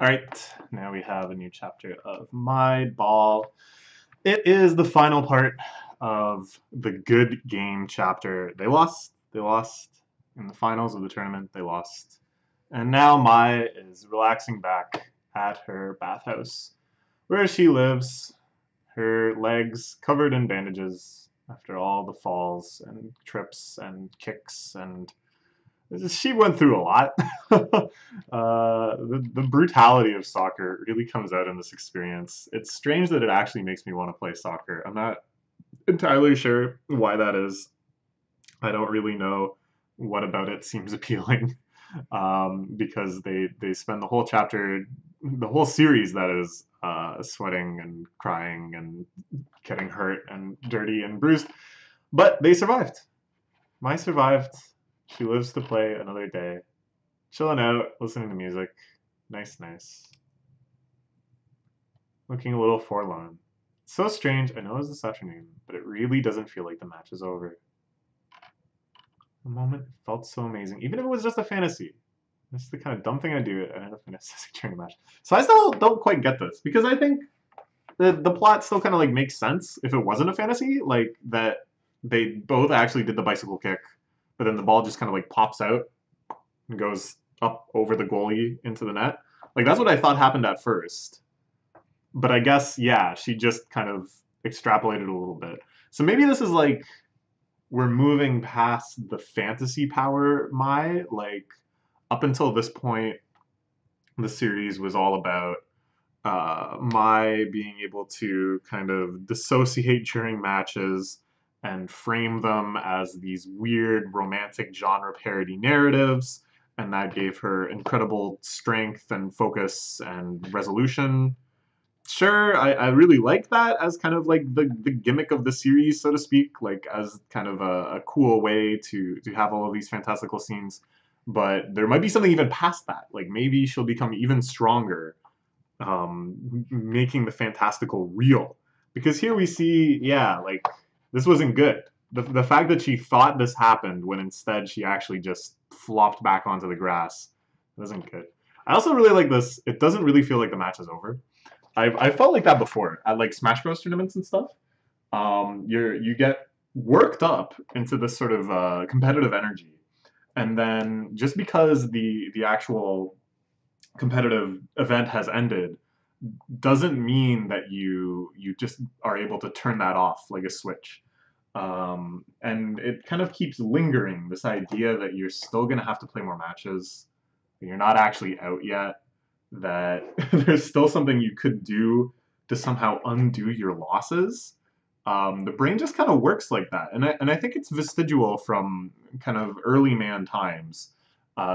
Alright, now we have a new chapter of Mai Ball. It is the final part of the good game chapter. They lost. They lost in the finals of the tournament. They lost. And now Mai is relaxing back at her bathhouse, where she lives, her legs covered in bandages after all the falls and trips and kicks and she went through a lot. The brutality of soccer really comes out in this experience. It's strange that it actually makes me want to play soccer. I'm not entirely sure why that is. I don't really know what about it seems appealing. Because they spend the whole chapter, the whole series that is, sweating and crying and getting hurt and dirty and bruised. But they survived. Mai survived. She lives to play another day. Chilling out, listening to music. Nice, nice. Looking a little forlorn. It's so strange. I know it's this afternoon, but it really doesn't feel like the match is over. The moment felt so amazing, even if it was just a fantasy. That's the kind of dumb thing I do. I end up in a during the match. So I still don't quite get this because I think the plot still kind of like makes sense if it wasn't a fantasy, like that they both actually did the bicycle kick, but then the ball just kind of like pops out and goes up over the goalie into the net. Like that's what I thought happened at first. But I guess, yeah, she just kind of extrapolated a little bit. So maybe this is like we're moving past the fantasy power Mai. Like up until this point, the series was all about Mai being able to kind of dissociate during matches and frame them as these weird romantic genre parody narratives, and that gave her incredible strength and focus and resolution. Sure, I really like that as kind of like the gimmick of the series, so to speak, like as kind of a cool way to have all of these fantastical scenes. But there might be something even past that. Like maybe she'll become even stronger, making the fantastical real. Because here we see, yeah, like this wasn't good. The fact that she thought this happened when instead she actually just flopped back onto the grass wasn't good. I also really like this. It doesn't really feel like the match is over. I felt like that before at like Smash Bros tournaments and stuff. You get worked up into this sort of competitive energy, and then just because the actual competitive event has ended doesn't mean that you just are able to turn that off like a switch. And it kind of keeps lingering, this idea that you're still gonna have to play more matches, you're not actually out yet, that there's still something you could do to somehow undo your losses. The brain just kind of works like that, and I think it's vestigial from kind of early man times.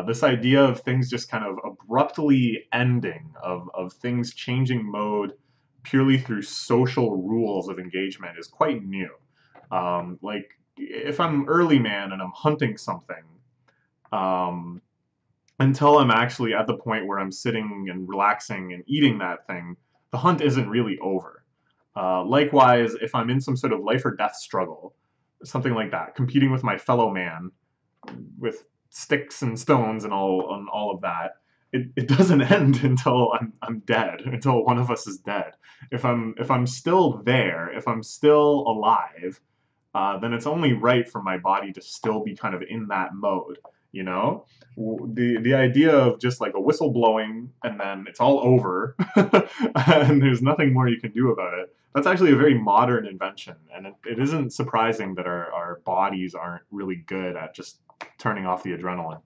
This idea of things just kind of abruptly ending, of things changing mode purely through social rules of engagement is quite new. Like, if I'm early man and I'm hunting something, um, until I'm actually at the point where I'm sitting and relaxing and eating that thing, the hunt isn't really over. Likewise, if I'm in some sort of life or death struggle, something like that, competing with my fellow man with sticks and stones and all of that, it doesn't end until I'm dead, until one of us is dead. If I'm still there, if I'm still alive, then it's only right for my body to still be kind of in that mode, you know? The idea of just like a whistle blowing and then it's all over and there's nothing more you can do about it, that's actually a very modern invention, and it isn't surprising that our bodies aren't really good at just turning off the adrenaline.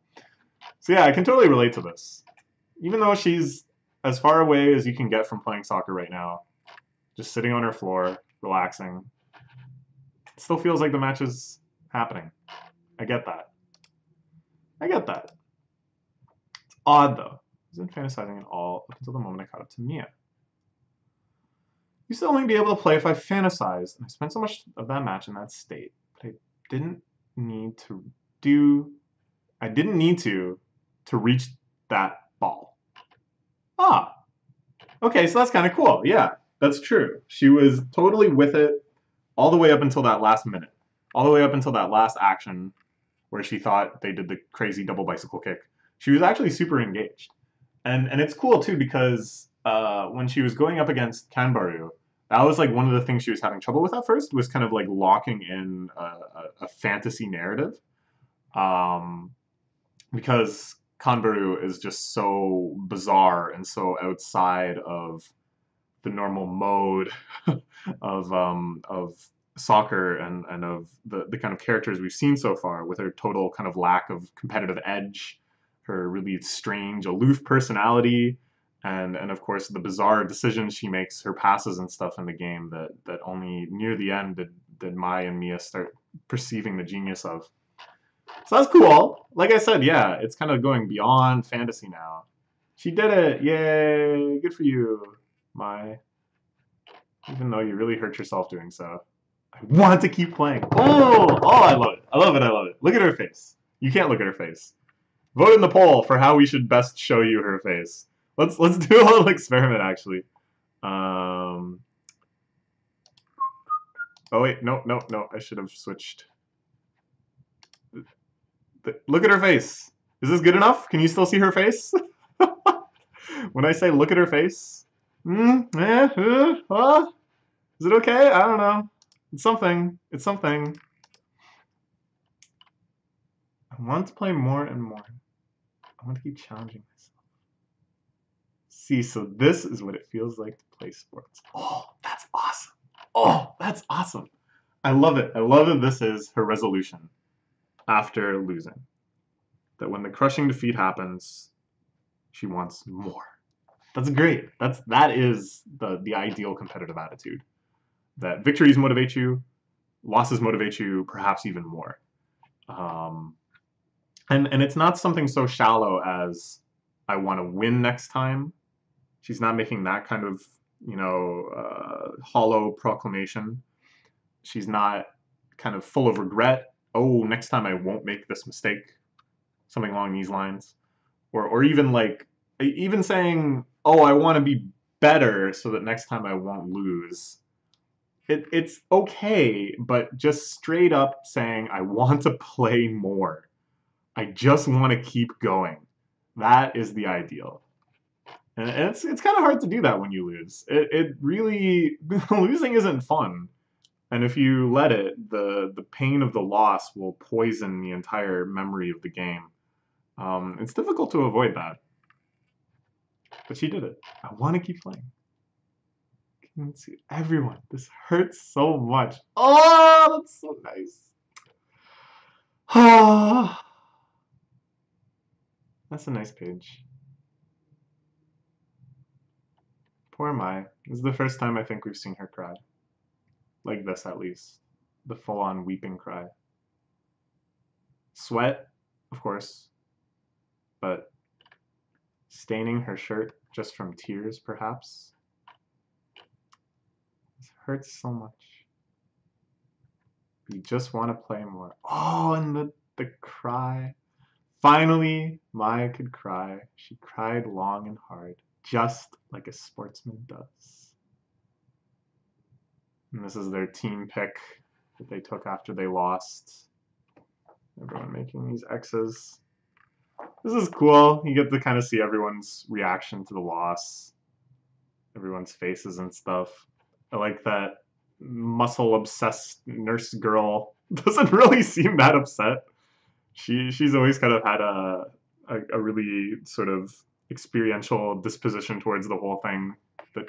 So yeah, I can totally relate to this. Even though she's as far away as you can get from playing soccer right now, just sitting on her floor, relaxing, it still feels like the match is happening. I get that. I get that. It's odd though. I wasn't fantasizing at all up until the moment I caught up to Mia. Used to only be able to play if I fantasized, and I spent so much of that match in that state. But didn't need to do I didn't need to reach that ball. Ah. Okay, so that's kind of cool. Yeah, that's true. She was totally with it all the way up until that last minute. All the way up until that last action where she thought they did the crazy double bicycle kick. She was actually super engaged. And it's cool too because when she was going up against Kanbaru, that was like one of the things she was having trouble with at first was kind of like locking in a fantasy narrative, um, because Kanbaru is just so bizarre and so outside of the normal mode of soccer and of the kind of characters we've seen so far, with her total kind of lack of competitive edge, her really strange, aloof personality, and of course the bizarre decisions she makes, her passes and stuff in the game that only near the end did Mai and Mia start perceiving the genius of. So that's cool. Like I said, yeah, it's kind of going beyond fantasy now. She did it! Yay! Good for you, Mai. Even though you really hurt yourself doing so. I want to keep playing. Oh, I love it. I love it. I love it. Look at her face. You can't look at her face. Vote in the poll for how we should best show you her face. Let's do a little experiment actually. Um. Oh wait, no, no, no. I should have switched. Look at her face. Is this good enough? Can you still see her face? When I say look at her face, is it okay? I don't know. It's something. It's something. I want to play more and more. I want to keep challenging myself. See, so this is what it feels like to play sports. Oh, that's awesome. Oh, that's awesome. I love it. I love that this is her resolution after losing. That when the crushing defeat happens, she wants more. That's great. That is the ideal competitive attitude. That victories motivate you, losses motivate you perhaps even more. Um, and it's not something so shallow as I want to win next time. She's not making that kind of, hollow proclamation. She's not kind of full of regret. Oh, next time I won't make this mistake. Something along these lines. Or even like, even saying, oh, I want to be better so that next time I won't lose. It's okay, but just straight up saying, I want to play more. I just want to keep going. That is the ideal. And it's kind of hard to do that when you lose. It really, losing isn't fun. And if you let it, the pain of the loss will poison the entire memory of the game. It's difficult to avoid that. But she did it. I want to keep playing. Can you see everyone? This hurts so much. Oh, that's so nice. Ah, that's a nice page. Poor Mai. This is the first time I think we've seen her cry. Like this, at least. The full-on weeping cry. Sweat, of course, but staining her shirt just from tears, perhaps. This hurts so much. You just want to play more. Oh, and the cry. Finally, Maya could cry. She cried long and hard, just like a sportsman does. And this is their team pick that they took after they lost. Everyone making these X's. This is cool. You get to kind of see everyone's reaction to the loss. Everyone's faces and stuff. I like that muscle-obsessed nurse girl doesn't really seem that upset. She's always kind of had a really sort of experiential disposition towards the whole thing, but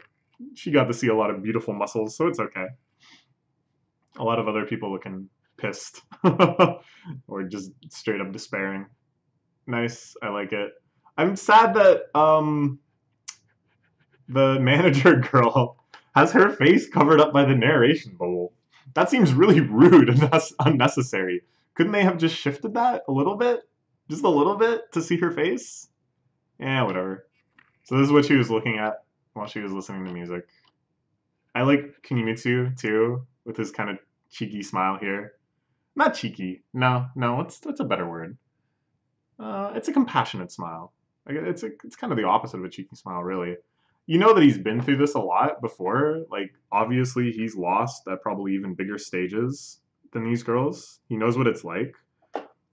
she got to see a lot of beautiful muscles, so it's okay. A lot of other people looking pissed or just straight up despairing. Nice, I like it. I'm sad that the manager girl has her face covered up by the narration bubble. That seems really rude and that's unnecessary. Couldn't they have just shifted that a little bit? Just a little bit to see her face? Yeah, whatever. So this is what she was looking at while she was listening to music. I like Kunimitsu too, with his kind of cheeky smile here. Not cheeky. No, what's a better word? It's a compassionate smile. Like it's kind of the opposite of a cheeky smile, really. You know that he's been through this a lot before. Like obviously he's lost at probably even bigger stages than these girls. He knows what it's like.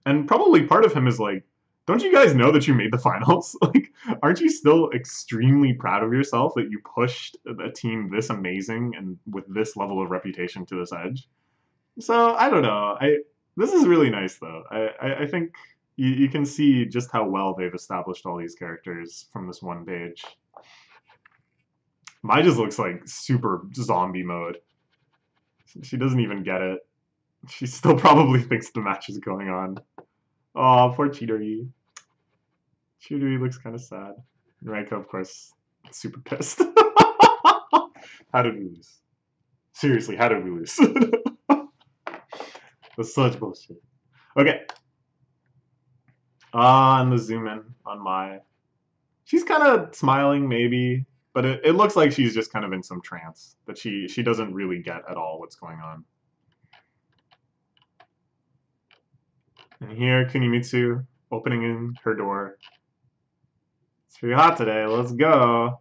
And probably part of him is like, Don't you guys know that you made the finals? Like, aren't you still extremely proud of yourself that you pushed a team this amazing and with this level of reputation to this edge? So I don't know. This is really nice though. I think you can see just how well they've established all these characters from this one page. Mai just looks like super zombie mode. She doesn't even get it. She still probably thinks the match is going on. Oh, poor Chidori. Chidori looks kind of sad. Reika, of course, super pissed. How did we lose? Seriously, how did we lose? That's such bullshit. Okay. And the zoom in on Mai. She's kind of smiling, maybe, but it looks like she's just kind of in some trance that she doesn't really get at all what's going on. And here, Kunimitsu opening in her door. It's pretty hot today. Let's go.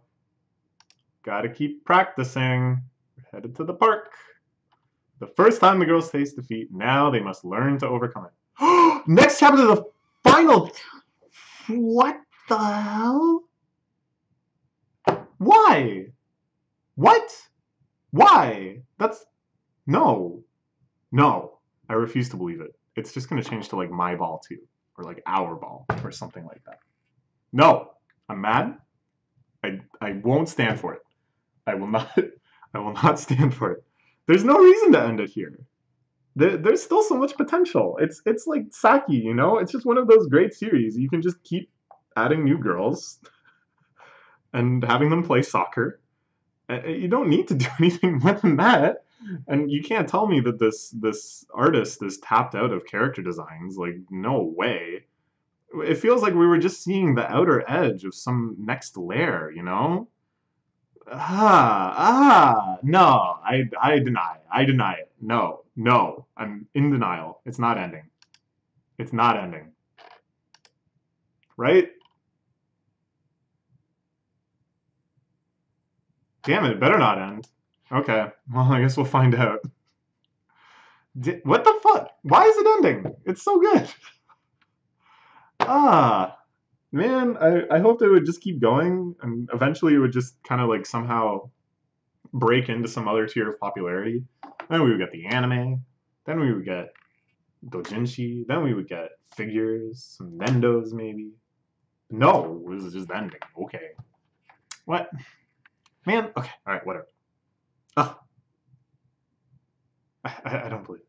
Gotta keep practicing. We're headed to the park. The first time the girls face defeat, now they must learn to overcome it. Next chapter, the final. What the hell? Why? What? Why? That's... No. No. I refuse to believe it. It's just going to change to like My Ball 2. Or like Our Ball. Or something like that. No. I'm mad. I won't stand for it. I will not stand for it. There's no reason to end it here. There's still so much potential. It's like Saki, you know? It's just one of those great series. You can just keep adding new girls and having them play soccer. You don't need to do anything more than that. And you can't tell me that this artist is tapped out of character designs. Like, no way. It feels like we were just seeing the outer edge of some next layer, you know? No, I deny it. No, I'm in denial. It's not ending. It's not ending. Right? Damn it, it better not end. Okay, well, I guess we'll find out. What the fuck? Why is it ending? It's so good. Man, I hoped it would just keep going, and eventually it would just kind of like somehow break into some other tier of popularity. Then we would get the anime, then we would get doujinshi, then we would get figures, some nendos maybe. No, this is just ending. Okay. What? Man, okay, alright, whatever. Oh. I don't believe it.